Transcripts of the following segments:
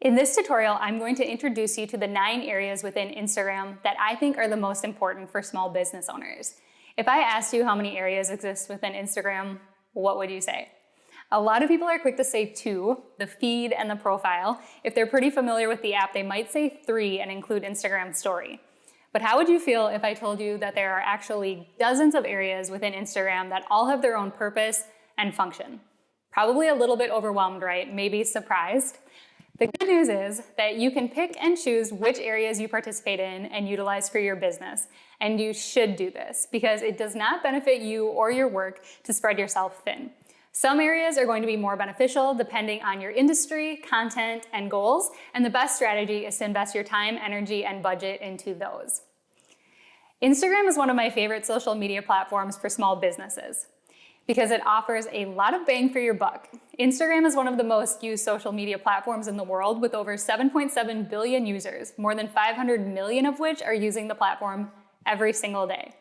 In this tutorial, I'm going to introduce you to the 9 areas within Instagram that I think are the most important for small business owners. If I asked you how many areas exist within Instagram, what would you say? A lot of people are quick to say 2, the feed and the profile. If they're pretty familiar with the app, they might say 3 and include Instagram story. But how would you feel if I told you that there are actually dozens of areas within Instagram that all have their own purpose and function? Probably a little bit overwhelmed, right? Maybe surprised. The good news is that you can pick and choose which areas you participate in and utilize for your business. And you should do this because it does not benefit you or your work to spread yourself thin. Some areas are going to be more beneficial depending on your industry, content, and goals, and the best strategy is to invest your time, energy, and budget into those. Instagram is one of my favorite social media platforms for small businesses because it offers a lot of bang for your buck. Instagram is one of the most used social media platforms in the world with over 7.7 billion users, more than 500 million of which are using the platform every single day.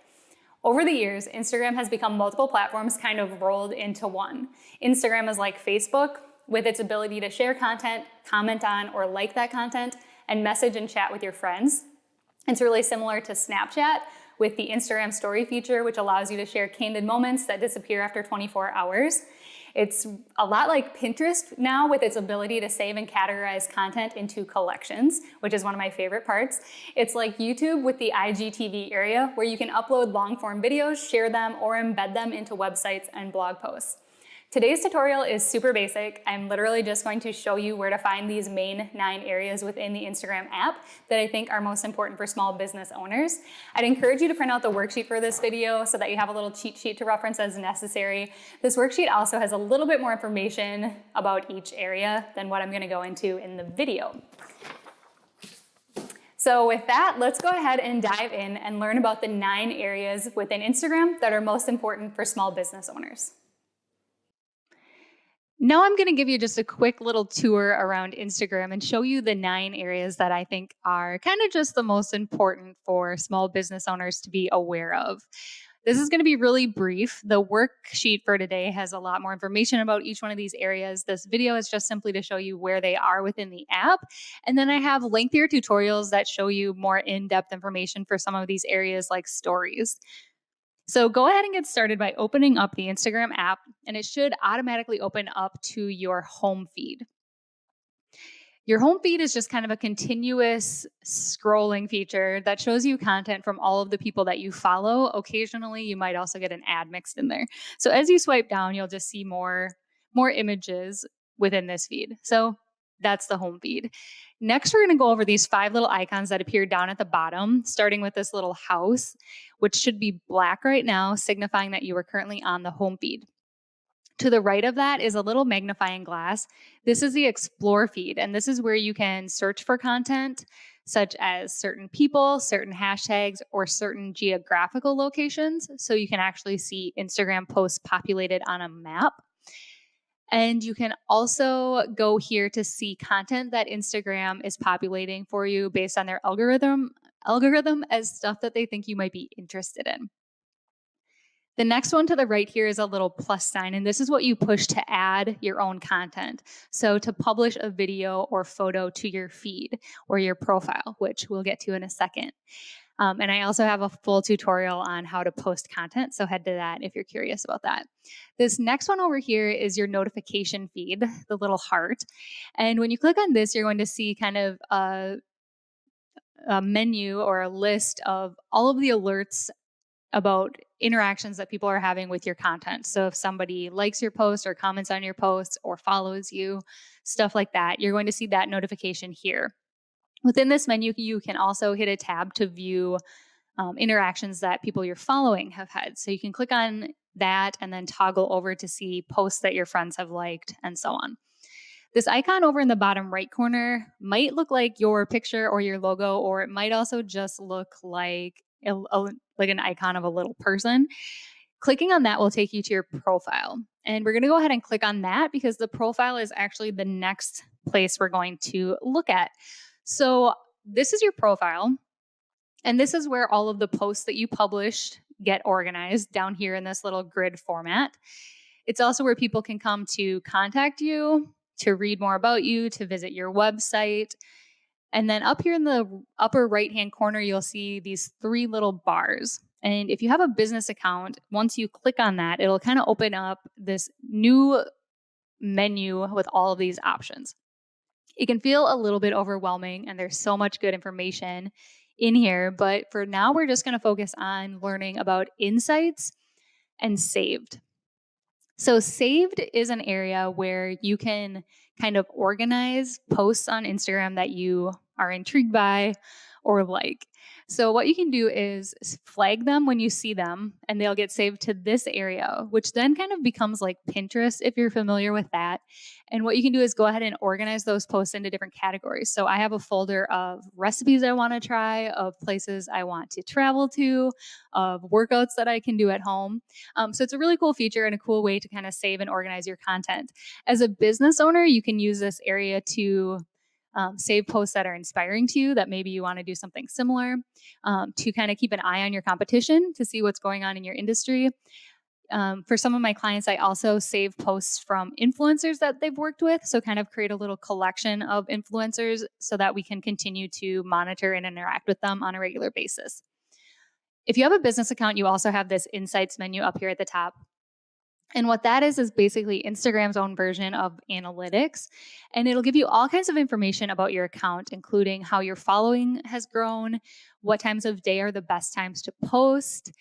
Over the years, Instagram has become multiple platforms kind of rolled into one. Instagram is like Facebook with its ability to share content, comment on or like that content, and message and chat with your friends. It's really similar to Snapchat with the Instagram story feature, which allows you to share candid moments that disappear after 24 hours. It's a lot like Pinterest now with its ability to save and categorize content into collections, which is one of my favorite parts. It's like YouTube with the IGTV area where you can upload long-form videos, share them, or embed them into websites and blog posts. Today's tutorial is super basic. I'm literally just going to show you where to find these main 9 areas within the Instagram app that I think are most important for small business owners. I'd encourage you to print out the worksheet for this video so that you have a little cheat sheet to reference as necessary. This worksheet also has a little bit more information about each area than what I'm going to go into in the video. So with that, let's go ahead and dive in and learn about the 9 areas within Instagram that are most important for small business owners. Now I'm going to give you just a quick little tour around Instagram and show you the 9 areas that I think are kind of just the most important for small business owners to be aware of. This is going to be really brief. The worksheet for today has a lot more information about each one of these areas. This video is just simply to show you where they are within the app. And then I have lengthier tutorials that show you more in-depth information for some of these areas like stories. So go ahead and get started by opening up the Instagram app, and it should automatically open up to your home feed. Your home feed is just kind of a continuous scrolling feature that shows you content from all of the people that you follow. Occasionally, you might also get an ad mixed in there. So as you swipe down, you'll just see more images within this feed. So that's the home feed. Next, we're going to go over these 5 little icons that appear down at the bottom, starting with this little house, which should be black right now, signifying that you are currently on the home feed. To the right of that is a little magnifying glass. This is the Explore feed, and this is where you can search for content such as certain people, certain hashtags, or certain geographical locations. So you can actually see Instagram posts populated on a map. And you can also go here to see content that Instagram is populating for you based on their algorithm as stuff that they think you might be interested in. The next one to the right here is a little plus sign, and this is what you push to add your own content. So to publish a video or photo to your feed or your profile, which we'll get to in a second. And I also have a full tutorial on how to post content, so head to that if you're curious about that. This next one over here is your notification feed, the little heart. And when you click on this, you're going to see kind of a menu or a list of all of the alerts about interactions that people are having with your content. So if somebody likes your post or comments on your posts or follows you, stuff like that, you're going to see that notification here. Within this menu, you can also hit a tab to view interactions that people you're following have had. So you can click on that and then toggle over to see posts that your friends have liked and so on. This icon over in the bottom right corner might look like your picture or your logo, or it might also just look like an icon of a little person. Clicking on that will take you to your profile. And we're going to go ahead and click on that because the profile is actually the next place we're going to look at. So this is your profile, and this is where all of the posts that you published get organized down here in this little grid format. It's also where people can come to contact you, to read more about you, to visit your website. And then up here in the upper right-hand corner, you'll see these 3 little bars. And if you have a business account, once you click on that, it'll kind of open up this new menu with all of these options. It can feel a little bit overwhelming, and there's so much good information in here. But for now, we're just going to focus on learning about insights and saved. So, saved is an area where you can kind of organize posts on Instagram that you are intrigued by or like. So, what you can do is flag them when you see them, and they'll get saved to this area, which then kind of becomes like Pinterest if you're familiar with that. And what you can do is go ahead and organize those posts into different categories. So, I have a folder of recipes I want to try, of places I want to travel to, of workouts that I can do at home. So it's a really cool feature and a cool way to kind of save and organize your content. As a business owner, you can use this area to save posts that are inspiring to you, that maybe you want to do something similar, to kind of keep an eye on your competition to see what's going on in your industry. For some of my clients, I also save posts from influencers that they've worked with. So kind of create a little collection of influencers so that we can continue to monitor and interact with them on a regular basis. If you have a business account, you also have this insights menu up here at the top. And what that is basically Instagram's own version of analytics. And it'll give you all kinds of information about your account, including how your following has grown, what times of day are the best times to post,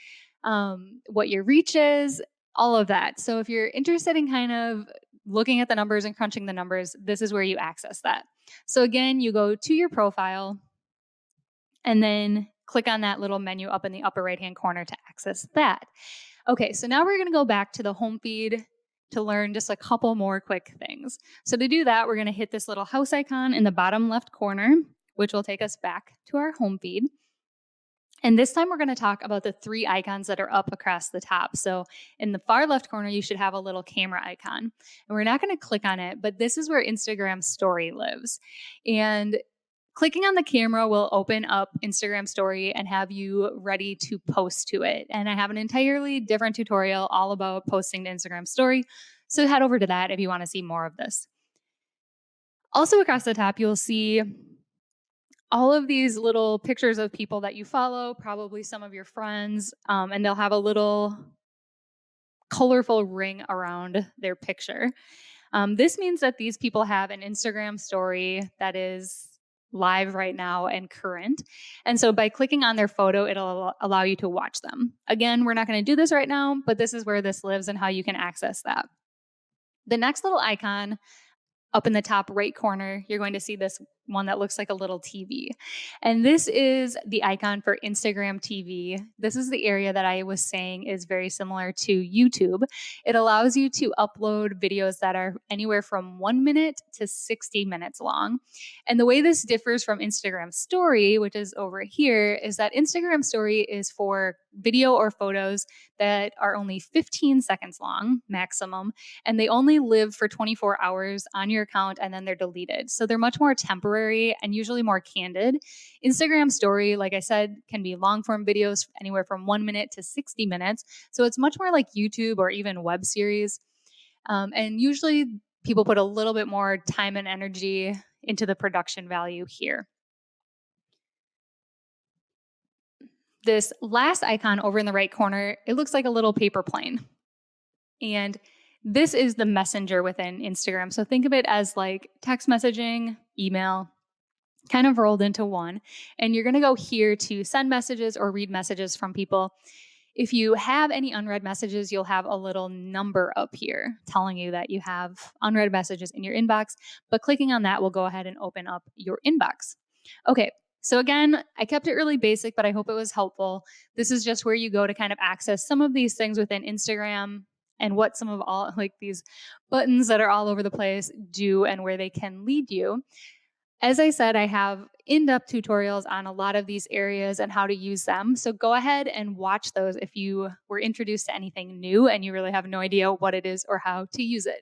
what your reach is, all of that. So if you're interested in kind of looking at the numbers and crunching the numbers, this is where you access that. So again, you go to your profile and then click on that little menu up in the upper right-hand corner to access that. Okay, so now we're going to go back to the home feed to learn just a couple more quick things. So to do that, we're going to hit this little house icon in the bottom left corner, which will take us back to our home feed. And this time we're going to talk about the 3 icons that are up across the top. So in the far left corner, you should have a little camera icon. And we're not going to click on it, but this is where Instagram Story lives. And clicking on the camera will open up Instagram Story and have you ready to post to it. And I have an entirely different tutorial all about posting to Instagram Story. So head over to that if you want to see more of this. Also across the top, you'll see all of these little pictures of people that you follow, probably some of your friends, and they'll have a little colorful ring around their picture. This means that these people have an Instagram story that is live right now and current. And so by clicking on their photo, it'll allow you to watch them. Again, we're not going to do this right now, but this is where this lives and how you can access that. The next little icon up in the top right corner, you're going to see this one that looks like a little TV. And this is the icon for Instagram TV. This is the area that I was saying is very similar to YouTube. It allows you to upload videos that are anywhere from 1 minute to 60 minutes long. And the way this differs from Instagram Story, which is over here, is that Instagram Story is for video or photos that are only 15 seconds long, maximum, and they only live for 24 hours on your account and then they're deleted. So they're much more temporary and usually more candid. Instagram Story, like I said, can be long form videos anywhere from 1 minute to 60 minutes. So it's much more like YouTube or even web series. And usually people put a little bit more time and energy into the production value here. This last icon over in the right corner, it looks like a little paper plane. And this is the messenger within Instagram. So think of it as like text messaging, email, kind of rolled into one. And you're going to go here to send messages or read messages from people. If you have any unread messages, you'll have a little number up here telling you that you have unread messages in your inbox. But clicking on that will go ahead and open up your inbox. Okay. So again, I kept it really basic, but I hope it was helpful. This is just where you go to kind of access some of these things within Instagram and what some of all like these buttons that are all over the place do and where they can lead you. As I said, I have in-depth tutorials on a lot of these areas and how to use them. So go ahead and watch those if you were introduced to anything new and you really have no idea what it is or how to use it.